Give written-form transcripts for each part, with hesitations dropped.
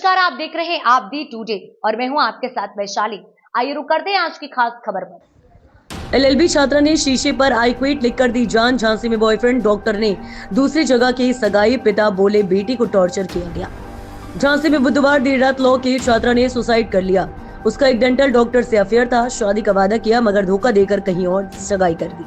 नमस्कार, आप देख रहे हैं आप दी टुडे और मैं हूं आपके साथ वैशाली। आइए रुक करते हैं आज की खास खबर पर। एलएलबी छात्रा ने शीशे पर आई क्विट लिखकर दी जान। झांसी में बॉयफ्रेंड डॉक्टर ने दूसरी जगह की सगाई, पिता बोले बेटी को टॉर्चर किया गया। झांसी में बुधवार देर रात लॉ की छात्रा ने सुसाइड कर लिया। उसका एक डेंटल डॉक्टर से अफेयर था। शादी का वादा किया मगर धोखा देकर कहीं और सगाई कर दी।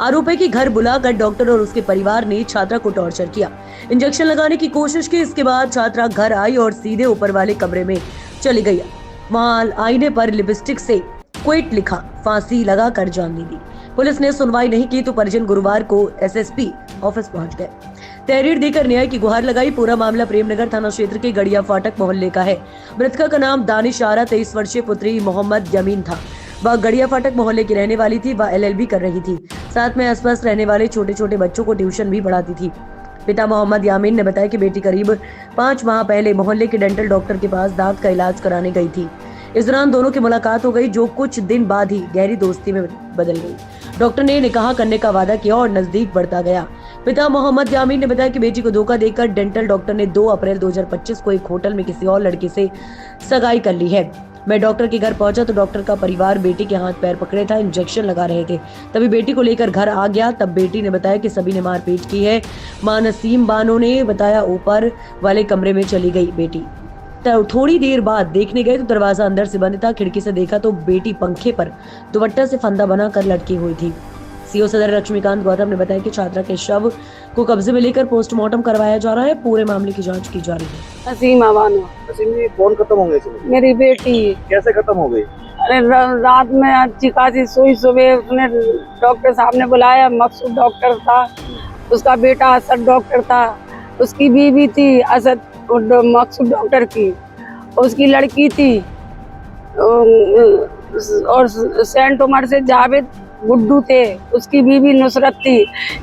आरोप है कि घर बुलाकर डॉक्टर और उसके परिवार ने छात्रा को टॉर्चर किया, इंजेक्शन लगाने की कोशिश की। इसके बाद छात्रा घर आई और सीधे ऊपर वाले कमरे में चली गई। वहां आईने पर लिपस्टिक से क्विट लिखा, फांसी लगाकर जान दे दी। पुलिस ने सुनवाई नहीं की तो परिजन गुरुवार को एसएसपी ऑफिस पहुंच गए। तहरीर देकर न्याय की गुहार लगाई। पूरा मामला प्रेमनगर थाना क्षेत्र के गड़िया फाटक मोहल्ले का है। मृतका का नाम दानिश आरा, 23 वर्षीय पुत्री मोहम्मद यमीन था। वह गड़िया फाटक मोहल्ले की रहने वाली थी। वह एलएलबी कर रही थी। साथ में आसपास रहने वाले छोटे छोटे बच्चों को ट्यूशन भी पढ़ाती थी। पिता मोहम्मद यामीन ने बताया कि बेटी करीब 5 माह पहले मोहल्ले के डेंटल डॉक्टर के पास दांत का इलाज कराने गई थी। इस दौरान दोनों की मुलाकात हो गई, जो कुछ दिन बाद ही गहरी दोस्ती में बदल गई। डॉक्टर ने निकाह करने का वादा किया और नजदीक बढ़ता गया। पिता मोहम्मद यामीन ने बताया कि बेटी को धोखा देकर डेंटल डॉक्टर ने 2 अप्रैल 2025 को एक होटल में किसी और लड़की से सगाई कर ली है। मैं डॉक्टर के घर पहुंचा तो डॉक्टर का परिवार बेटी के हाथ पैर पकड़े था, इंजेक्शन लगा रहे थे। तभी बेटी को लेकर घर आ गया। तब बेटी ने बताया कि सभी ने मारपीट की है। मां नसीम बानो ने बताया ऊपर वाले कमरे में चली गई बेटी। थोड़ी देर बाद देखने गए तो दरवाजा अंदर से बंद था। खिड़की से देखा तो बेटी पंखे पर दुपट्टा से फंदा बनाकर लटकी हुई थी। सीओ सदर लक्ष्मीकांत गौतम ने बताया कि छात्रा के शव को कब्जे में लेकर पोस्टमार्टम करवाया जा रहा है। पूरे मामले की जांच की जा रही है। नसीम बानो। नसीम जी, कौन खत्म हो गए? मेरी बेटी। कैसे खत्म हो गई? अरे रात में अच्छी खासी सोई, सुबह उसने डॉक्टर साहब ने बुलाया। मकसूद डॉक्टर था, उसका बेटा असद डॉक्टर था, उसकी बीवी थी असद मकसूद डॉक्टर की, उसकी लड़की थी और सेंट उमर से जावेद गुड्डू थे, उसकी बीवी नुसरत थी।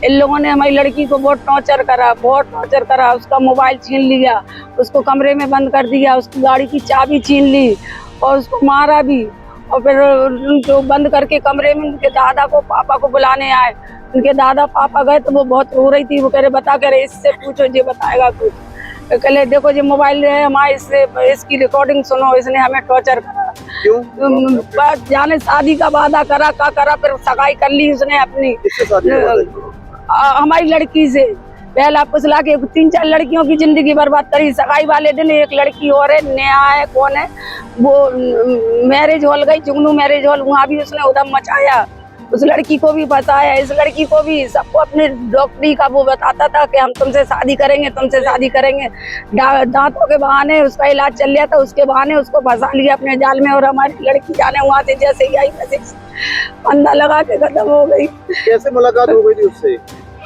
इन लोगों ने हमारी लड़की को बहुत टॉर्चर करा। उसका मोबाइल छीन लिया, उसको कमरे में बंद कर दिया, उसकी गाड़ी की चाबी छीन ली और उसको मारा भी। और फिर उनको बंद करके कमरे में उनके दादा को पापा को बुलाने आए। उनके दादा पापा गए तो वो बहुत रो रही थी। वो कह रहे बता, कह रहे इससे पूछो, ये बताएगा कुछ। कहले देखो ये मोबाइल है हमारे, इसकी रिकॉर्डिंग सुनो, इसने हमें टॉर्चर करा। क्यों? जाने शादी का वादा करा फिर सगाई कर ली उसने अपनी हमारी लड़की से। पहला पुछला के 3-4 लड़कियों की जिंदगी बर्बाद करी। सगाई वाले दिन एक लड़की और है, नया है, कौन है वो, मैरिज हॉल गई, जुगनू मैरिज हॉल, वहाँ भी उसने उधम मचाया। उस लड़की को भी फंसाया, इस लड़की को भी। सबको अपने डॉक्टरी का वो बताता था कि हम तुमसे शादी करेंगे। दांतों के बहाने उसका इलाज चल रहा था, उसके बहाने उसको फंसा लिया अपने जाल में। और हमारी लड़की जाने वहाँ से जैसे ही आई वैसे फंदा लगा के खत्म हो गई। कैसे मुलाकात हो गई थी उससे?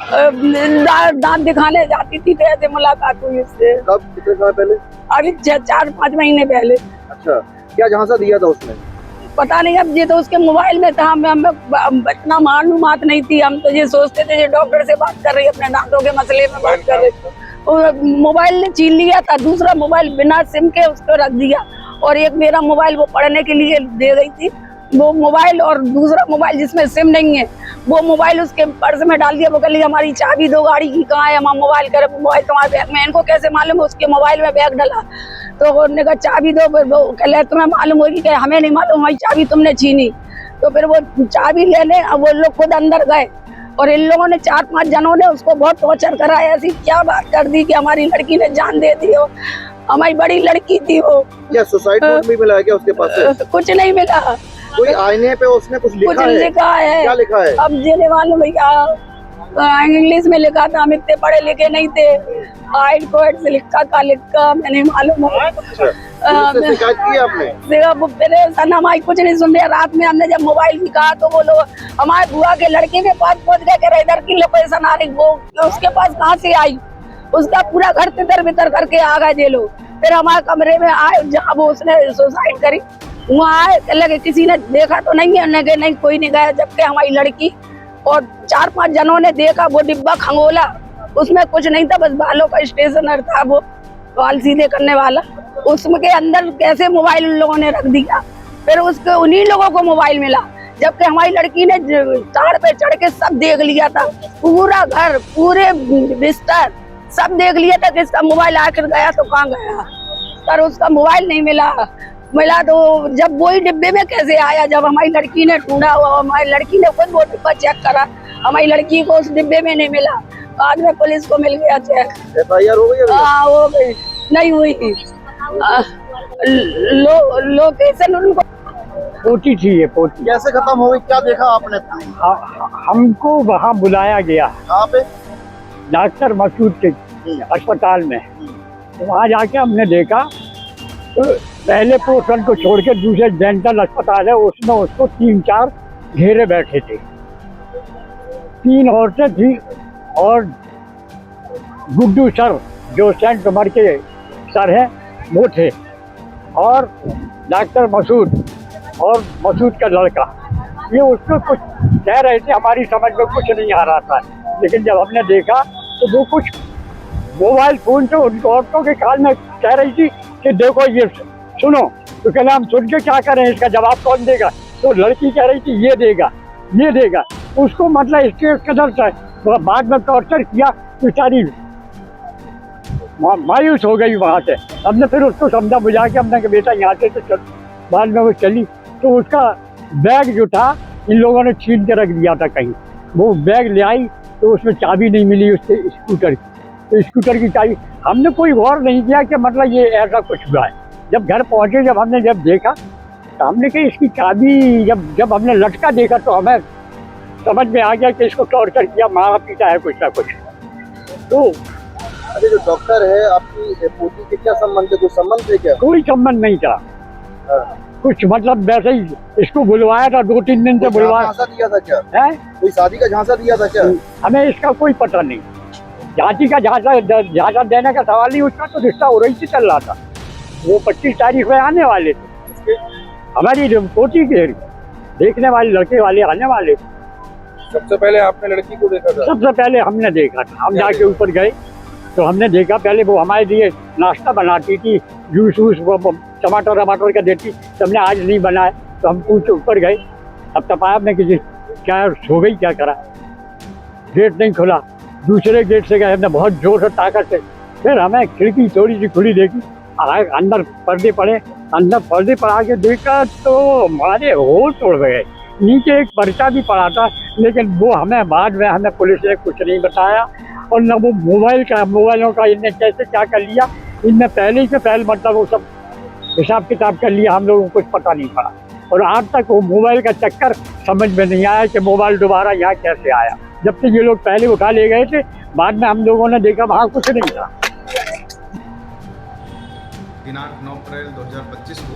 दांत दिखाने जाती थी तो ऐसे मुलाकात हुई उससे। कब? कितने समय पहले? अभी 4-5 महीने पहले। अच्छा, क्या झांसा दिया था उसने? पता नहीं, अब ये तो उसके मोबाइल में था। हमें इतना मालूमात नहीं थी। हम तो ये सोचते थे ये डॉक्टर से बात कर रही है, अपने दांतों के मसले में बात कर रही थी। मोबाइल ने छीन लिया था, दूसरा मोबाइल बिना सिम के उसको रख दिया। और एक मेरा मोबाइल वो पढ़ने के लिए दे गई थी, वो मोबाइल, और दूसरा मोबाइल जिसमें सिम नहीं है वो मोबाइल उसके पर्स में डाल दिया। वो कह ली हमारी चाबी दो गाड़ी की, कहाँ है? हम मोबाइल तुम्हारे बैग में। इनको कैसे मालूम? उसके मोबाइल में बैग डला तो उन्होंने कहा चाबी दो। फिर वो कह ले तुम्हें मालूम होगी? कि हमें नहीं मालूम, हमारी चाबी तुमने छीनी। तो फिर वो चाबी लेने अब वो लोग खुद अंदर गए और इन लोगों ने 4-5 जनों ने उसको बहुत टॉर्चर करा। ऐसी क्या बात कर दी कि हमारी लड़की ने जान दे दी हो। हमारी बड़ी लड़की थी वो। क्या सुसाइड नोट भी मिला है क्या उसके पास? कुछ नहीं मिला। कोई आईने पे उसने कुछ लिखा है? क्या लिखा है? अब जेने वालों भैया इंग्लिश में लिखा था, हम इतने पढ़े लिखे नहीं थे। हाइड कोड से लिखा मैंने मालूम है। शिकायत की आपने? हमारी कुछ नहीं सुन रहे। रात में हमने जब मोबाइल भी कहा तो वो लोग हमारे बुआ के लड़के के पास पहुंच गए। इधर की लोकेशन आ रही, वो उसके पास कहाँ से आई? उसका पूरा घर तितर बितर करके आ गए ये लोग। फिर हमारे कमरे में आए जहाँ वो उसने सुसाइड करी, वहाँ आए लगे किसी ने देखा तो नहीं है। उन्होंने कहा नहीं कोई नहीं गया। जबकि हमारी लड़की और 4-5 जनों ने देखा, वो डिब्बा खंगोला, उसमें कुछ नहीं था, बस बालों का स्टेशनर था, वो बाल सीधे करने वाला। उसमें के अंदर कैसे मोबाइल उन लोगों ने रख दिया। फिर उसके उन्हीं लोगों को मोबाइल मिला, जबकि हमारी लड़की ने तार पे चढ़ के सब देख लिया था। पूरा घर, पूरे बिस्तर सब देख लिया था कि इसका मोबाइल आखिर गया तो कहाँ गया। पर उसका मोबाइल नहीं मिला तो जब वही डिब्बे में कैसे आया, जब हमारी लड़की ने ढूंढा, हमारी लड़की ने खुद वो डिब्बा चेक करा, हमारी लड़की को उस डिब्बे में नहीं मिला। बाद में पुलिस को मिल गया चेक। FIR हो गई? हाँ हो गई, नहीं हुई। लोकेशन उनको पोती थी, ये पोती। कैसे खत्म हो गई, क्या देखा आपने? हमको वहाँ बुलाया गया, कहाँ पे? डॉक्टर मसूद के अस्पताल में। तो वहाँ जाके हमने देखा तो पहले पोर्शन को छोड़ के दूसरे डेंटल अस्पताल है, उसमें उसको 3-4 घेरे बैठे थे। 3 औरतें थी और गुड्डू सर जो सेंट उमर के सर हैं वो थे, और डॉक्टर मसूद और मसूद का लड़का। ये उसको कुछ कह रहे थे, हमारी समझ में कुछ नहीं आ रहा था। लेकिन जब हमने देखा तो वो कुछ मोबाइल फोन से उन औरतों के कान में कह रही थी कि देखो ये सुनो। तो कहना हम सुन के क्या करें, इसका जवाब कौन देगा? तो लड़की कह रही थी ये देगा, ये देगा। उसको मतलब इसके कदर से बाद में टॉर्चर किया, बेचारी मायूस हो गई वहाँ से। हमने फिर उसको समझा बुझा के हमने कहा बेटा यहाँ से तो चल। बाद में वो चली तो उसका बैग जो था इन लोगों ने छीन के रख दिया था कहीं। वो बैग ले आई तो उसमें चाबी नहीं मिली उसके स्कूटर की। तो स्कूटर की चाबी हमने कोई गौर नहीं किया कि मतलब ये ऐसा कुछ हुआ है। जब घर पहुँचे, जब हमने देखा तो हमने कहा इसकी चाबी, जब हमने लटका देखा तो हमें समझ में आ गया कि इसको टॉर्चर किया, मारा पीटा है कुछ ना कुछ। तो अरे जो डॉक्टर है आपकी पोती के क्या संबंध है? कोई संबंध है क्या? कोई संबंध नहीं था। कुछ मतलब वैसे ही इसको बुलवाया था, 2-3 दिन से बुलवाया। झांसा दिया था क्या? है कोई शादी का झांसा दिया था क्या? हमें इसका कोई पता नहीं। झांसी का झांसा देने का सवाल ही, उसका तो रिश्ता हो रही से चल रहा था। वो 25 तारीख में आने वाले थे, हमारी पोती के देखने वाले लड़के वाले आने वाले थे। सबसे पहले आपने लड़की को देखा था? सबसे पहले हमने देखा था। हम जाके ऊपर गए तो हमने देखा, पहले वो हमारे लिए नाश्ता बनाती थी, जूस वूस वो टमाटर का देती। तो हमने आज नहीं बनाया तो हम पूछ ऊपर गए। अब तपाया हमने कि क्या सो गई, क्या करा। गेट नहीं खुला, दूसरे गेट से गए, हमने बहुत जोर से ताकत से। फिर हमें खिड़की थोड़ी सी खुली देखी, अंदर पर्दे पड़े। अंदर पर्दे पड़ा के देखा तो हमारे होश तोड़ गए। नीचे एक पर्चा भी पड़ा था, लेकिन वो हमें बाद में हमें पुलिस ने कुछ नहीं बताया। और न वो मोबाइलों का इनने कैसे क्या कर लिया, इनने पहले ही से पहले मतलब वो सब हिसाब किताब कर लिया, हम लोगों को कुछ पता नहीं पड़ा। और आज तक वो मोबाइल का चक्कर समझ में नहीं आया कि मोबाइल दोबारा यहाँ कैसे आया। जब तक ये लोग पहले उठा ले गए थे, बाद में हम लोगों ने देखा वहाँ कुछ नहीं था। दिनांक 9 अप्रैल 2025 को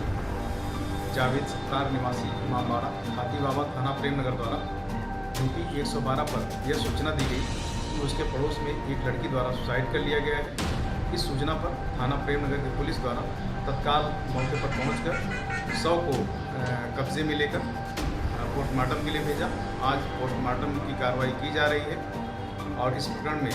जावेद सत्तार निवासी इमामबाड़ा खातीबाबा थाना प्रेमनगर द्वारा यूपी 112 पर यह सूचना दी गई कि उसके पड़ोस में एक लड़की द्वारा सुसाइड कर लिया गया है। इस सूचना पर थाना प्रेमनगर की पुलिस द्वारा तत्काल मौके पर पहुंचकर शव को कब्जे में लेकर पोस्टमार्टम के लिए भेजा। आज पोस्टमार्टम की कार्रवाई की जा रही है और इस प्रकरण में